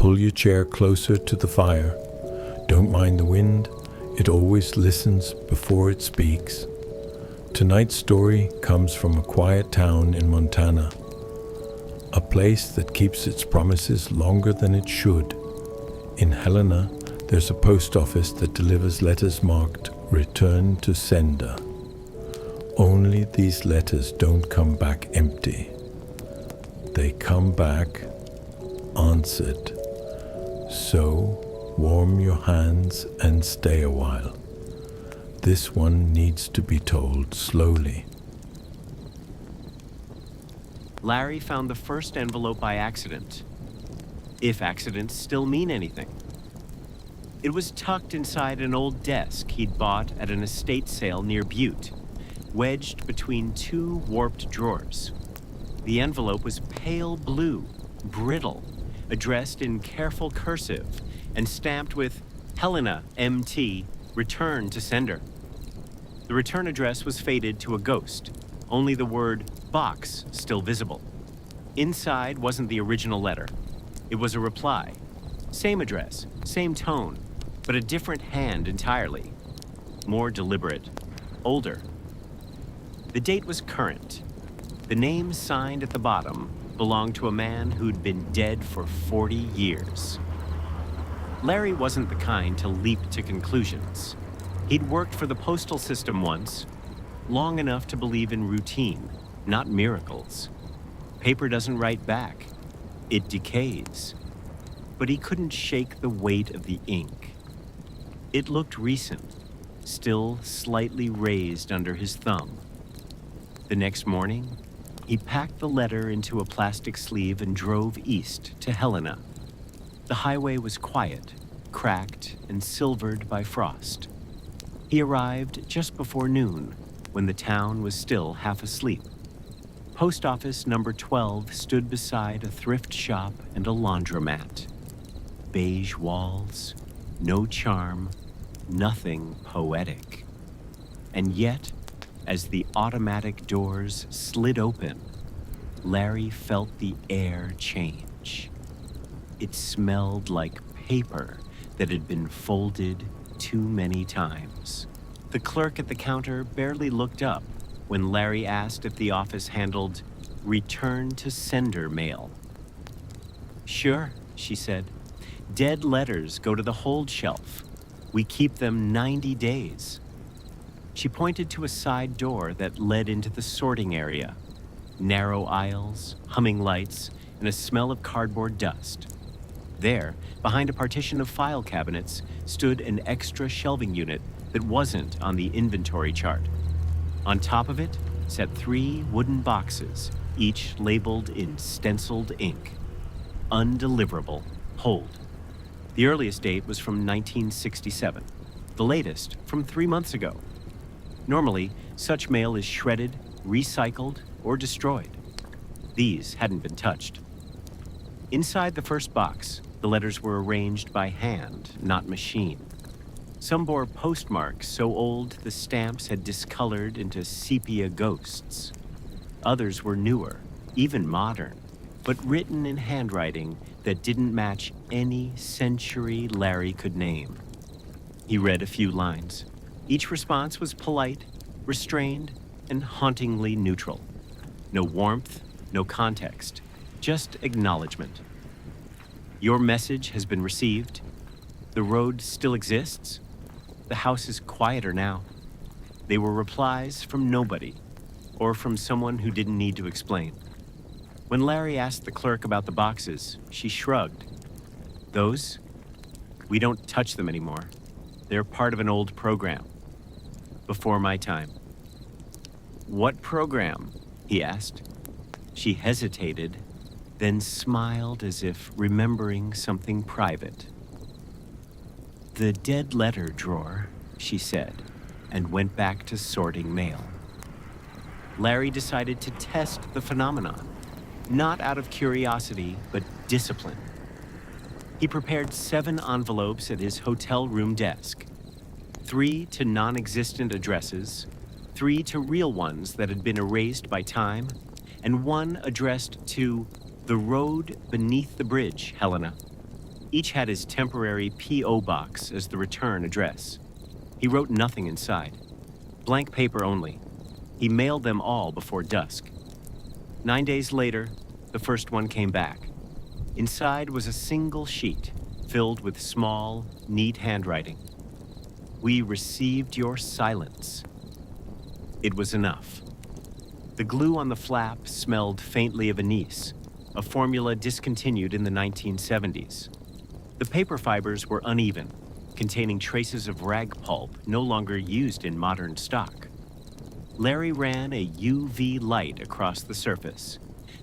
Pull your chair closer to the fire. Don't mind the wind. It always listens before it speaks. Tonight's story comes from a quiet town in Montana. A place that keeps its promises longer than it should. In Helena, there's a post office that delivers letters marked "Return to Sender." Only these letters don't come back empty. They come back answered. So, warm your hands and stay a while. This one needs to be told slowly. Larry found the first envelope by accident, if accidents still mean anything. It was tucked inside an old desk he'd bought at an estate sale near Butte, wedged between two warped drawers. The envelope was pale blue, brittle, addressed in careful cursive, and stamped with Helena, MT, return to sender. The return address was faded to a ghost, only the word box still visible. Inside wasn't the original letter. It was a reply. Same address, same tone, but a different hand entirely. More deliberate, older. The date was current. The name signed at the bottom belonged to a man who'd been dead for 40 years. Larry wasn't the kind to leap to conclusions. He'd worked for the postal system once, long enough to believe in routine, not miracles. Paper doesn't write back. It decays. But he couldn't shake the weight of the ink. It looked recent, still slightly raised under his thumb. The next morning, he packed the letter into a plastic sleeve and drove east to Helena. The highway was quiet, cracked, and silvered by frost. He arrived just before noon, when the town was still half asleep. Post office number 12 stood beside a thrift shop and a laundromat. Beige walls, no charm, nothing poetic. And yet, as the automatic doors slid open, Larry felt the air change. It smelled like paper that had been folded too many times. The clerk at the counter barely looked up when Larry asked if the office handled return to sender mail. "Sure," she said. "Dead letters go to the hold shelf. We keep them 90 days. She pointed to a side door that led into the sorting area. Narrow aisles, humming lights, and a smell of cardboard dust. There, behind a partition of file cabinets, stood an extra shelving unit that wasn't on the inventory chart. On top of it sat 3 wooden boxes, each labeled in stenciled ink. Undeliverable, hold. The earliest date was from 1967, the latest from 3 months ago. Normally, such mail is shredded, recycled, or destroyed. These hadn't been touched. Inside the first box, the letters were arranged by hand, not machine. Some bore postmarks so old the stamps had discolored into sepia ghosts. Others were newer, even modern, but written in handwriting that didn't match any century Larry could name. He read a few lines. Each response was polite, restrained, and hauntingly neutral. No warmth, no context, just acknowledgement. Your message has been received. The road still exists. The house is quieter now. They were replies from nobody, or from someone who didn't need to explain. When Larry asked the clerk about the boxes, she shrugged. "Those? We don't touch them anymore. They're part of an old program. Before my time." "What program?" he asked. She hesitated, then smiled as if remembering something private. "The dead letter drawer," she said, and went back to sorting mail. Larry decided to test the phenomenon, not out of curiosity, but discipline. He prepared 7 envelopes at his hotel room desk. 3 to non-existent addresses, 3 to real ones that had been erased by time, and 1 addressed to the road beneath the bridge, Helena. Each had his temporary P.O. box as the return address. He wrote nothing inside. Blank paper only. He mailed them all before dusk. 9 days later, the first one came back. Inside was a single sheet filled with small, neat handwriting. "We received your silence." It was enough. The glue on the flap smelled faintly of anise, a formula discontinued in the 1970s. The paper fibers were uneven, containing traces of rag pulp no longer used in modern stock. Larry ran a UV light across the surface.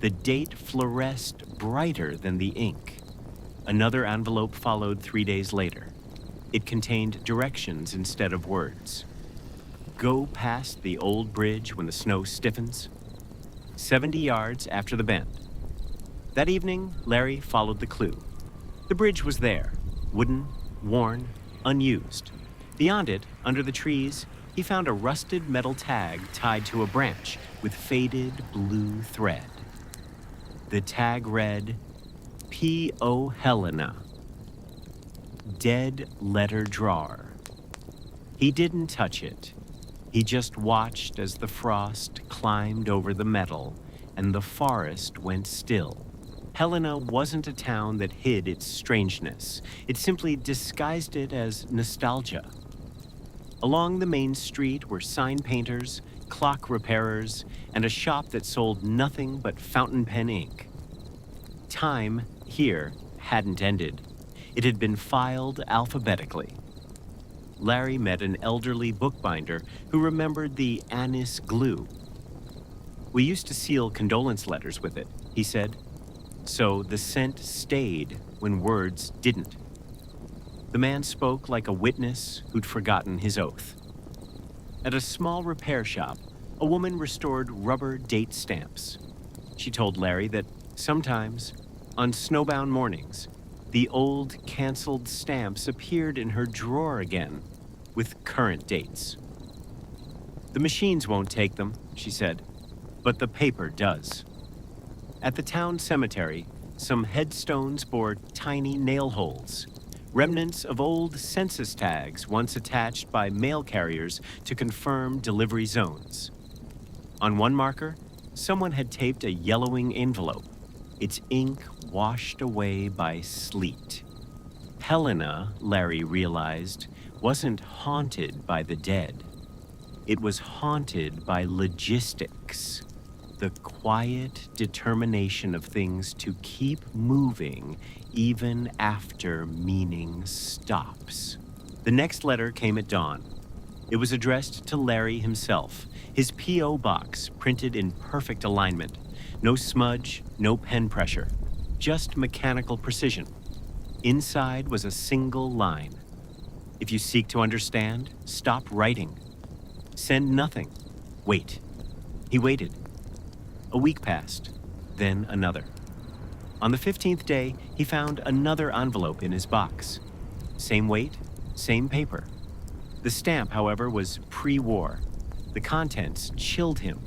The date fluoresced brighter than the ink. Another envelope followed 3 days later. It contained directions instead of words. "Go past the old bridge when the snow stiffens. 70 yards after the bend." That evening, Larry followed the clue. The bridge was there, wooden, worn, unused. Beyond it, under the trees, he found a rusted metal tag tied to a branch with faded blue thread. The tag read, P.O. Helena. Dead letter drawer. He didn't touch it. He just watched as the frost climbed over the metal and the forest went still. Helena wasn't a town that hid its strangeness. It simply disguised it as nostalgia. Along the main street were sign painters, clock repairers, and a shop that sold nothing but fountain pen ink. Time, here, hadn't ended. It had been filed alphabetically. Larry met an elderly bookbinder who remembered the anise glue. "We used to seal condolence letters with it," he said. "So the scent stayed when words didn't." The man spoke like a witness who'd forgotten his oath. At a small repair shop, a woman restored rubber date stamps. She told Larry that sometimes, on snowbound mornings, the old canceled stamps appeared in her drawer again, with current dates. "The machines won't take them," she said, "but the paper does." At the town cemetery, some headstones bore tiny nail holes, remnants of old census tags once attached by mail carriers to confirm delivery zones. On one marker, someone had taped a yellowing envelope, its ink washed away by sleet. Helena, Larry realized, wasn't haunted by the dead. It was haunted by logistics. The quiet determination of things to keep moving even after meaning stops. The next letter came at dawn. It was addressed to Larry himself, his P.O. box printed in perfect alignment. No smudge, no pen pressure, just mechanical precision. Inside was a single line. "If you seek to understand, stop writing. Send nothing. Wait." He waited. A week passed, then another. On the 15th day, he found another envelope in his box. Same weight, same paper. The stamp, however, was pre-war. The contents chilled him.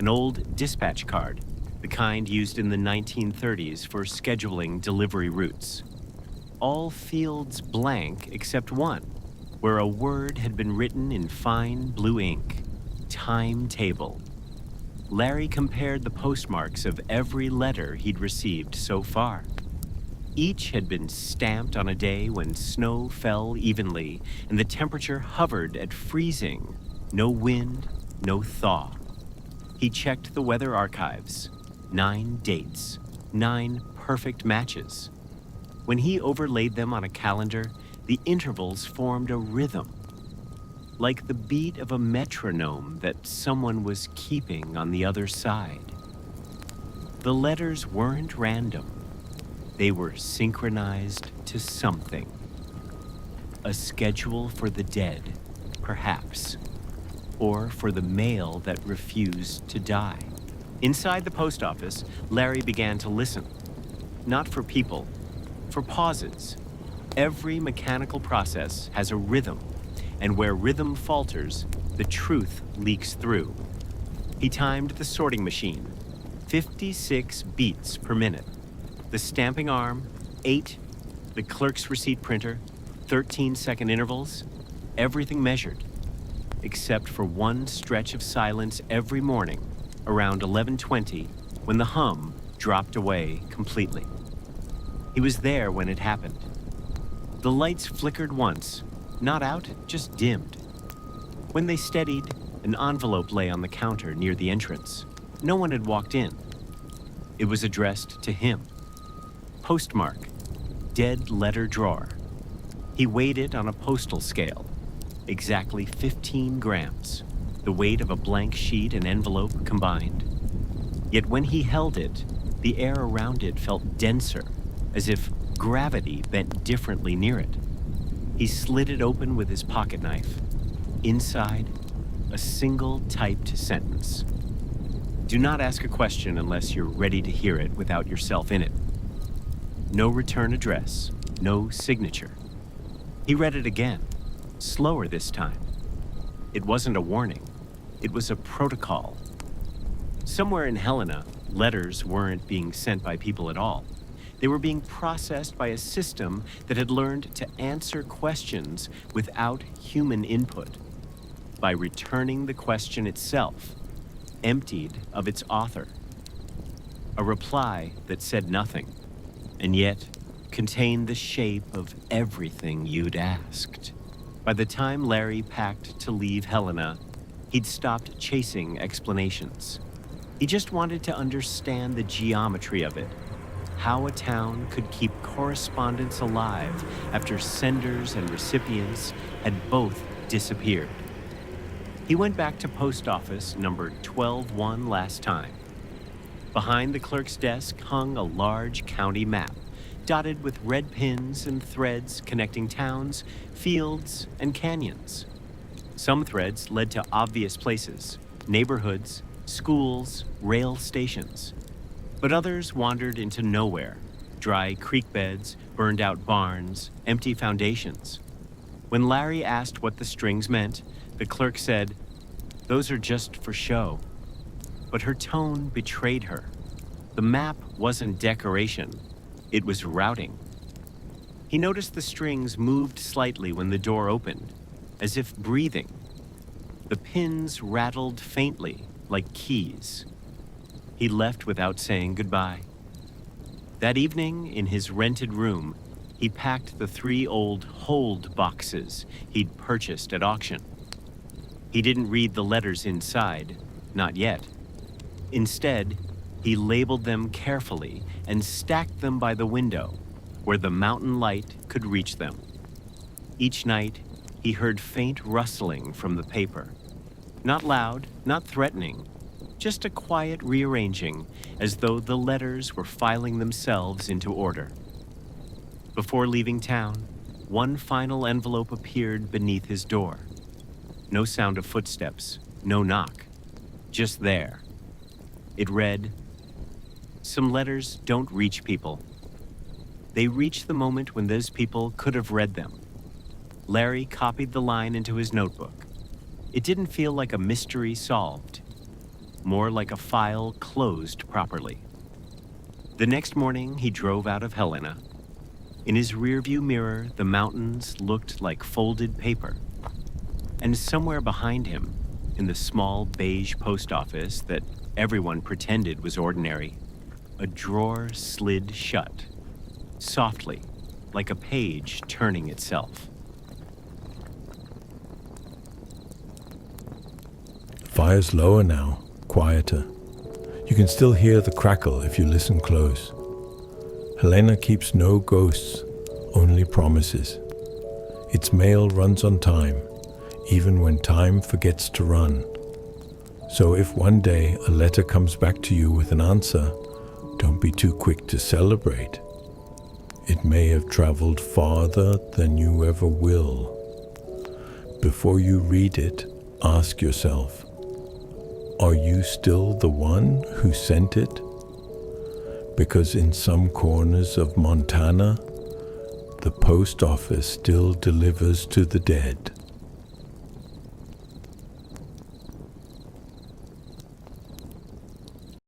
An old dispatch card, the kind used in the 1930s for scheduling delivery routes. All fields blank except one, where a word had been written in fine blue ink. Timetable. Larry compared the postmarks of every letter he'd received so far. Each had been stamped on a day when snow fell evenly and the temperature hovered at freezing. No wind, no thaw. He checked the weather archives. 9 dates, 9 perfect matches. When he overlaid them on a calendar, the intervals formed a rhythm, like the beat of a metronome that someone was keeping on the other side. The letters weren't random. They were synchronized to something. A schedule for the dead, perhaps, or for the mail that refused to die. Inside the post office, Larry began to listen. Not for people, for pauses. Every mechanical process has a rhythm, and where rhythm falters, the truth leaks through. He timed the sorting machine, 56 beats per minute. The stamping arm, 8. the clerk's receipt printer, 13-second intervals, everything measured, except for one stretch of silence every morning around 11:20 when the hum dropped away completely. He was there when it happened. The lights flickered once, not out, just dimmed. When they steadied, an envelope lay on the counter near the entrance. No one had walked in. It was addressed to him. Postmark, dead letter drawer. He weighed it on a postal scale, exactly 15 grams, the weight of a blank sheet and envelope combined. Yet when he held it, the air around it felt denser, as if gravity bent differently near it. He slid it open with his pocket knife. Inside, a single typed sentence. Do not ask a question unless you're ready to hear it without yourself in it. No return address, no signature. He read it again, slower this time. It wasn't a warning, it was a protocol. Somewhere in Helena, letters weren't being sent by people at all. They were being processed by a system that had learned to answer questions without human input, by returning the question itself, emptied of its author. A reply that said nothing, and yet contained the shape of everything you'd asked. By the time Larry packed to leave Helena, he'd stopped chasing explanations. He just wanted to understand the geometry of it, how a town could keep correspondence alive after senders and recipients had both disappeared. He went back to post office number 121 last time. Behind the clerk's desk hung a large county map, dotted with red pins and threads connecting towns, fields, and canyons. Some threads led to obvious places, neighborhoods, schools, rail stations. But others wandered into nowhere, dry creek beds, burned out barns, empty foundations. When Larry asked what the strings meant, the clerk said, "Those are just for show." But her tone betrayed her. The map wasn't decoration, it was routing. He noticed the strings moved slightly when the door opened, as if breathing. The pins rattled faintly, like keys. He left without saying goodbye. That evening, in his rented room, he packed the 3 old hold boxes he'd purchased at auction. He didn't read the letters inside, not yet. Instead, he labeled them carefully and stacked them by the window, where the mountain light could reach them. Each night, he heard faint rustling from the paper. Not loud, not threatening, just a quiet rearranging, as though the letters were filing themselves into order. Before leaving town, one final envelope appeared beneath his door. No sound of footsteps, no knock, just there. It read, "Some letters don't reach people. They reach the moment when those people could have read them." Larry copied the line into his notebook. It didn't feel like a mystery solved, more like a file closed properly. The next morning, he drove out of Helena. In his rearview mirror, the mountains looked like folded paper. And somewhere behind him, in the small beige post office that everyone pretended was ordinary, a drawer slid shut, softly, like a page turning itself. Fire's lower now, quieter. You can still hear the crackle if you listen close. Helena keeps no ghosts, only promises. Its mail runs on time, even when time forgets to run. So if one day a letter comes back to you with an answer, don't be too quick to celebrate. It may have traveled farther than you ever will. Before you read it, ask yourself, are you still the one who sent it? Because in some corners of Montana, the post office still delivers to the dead.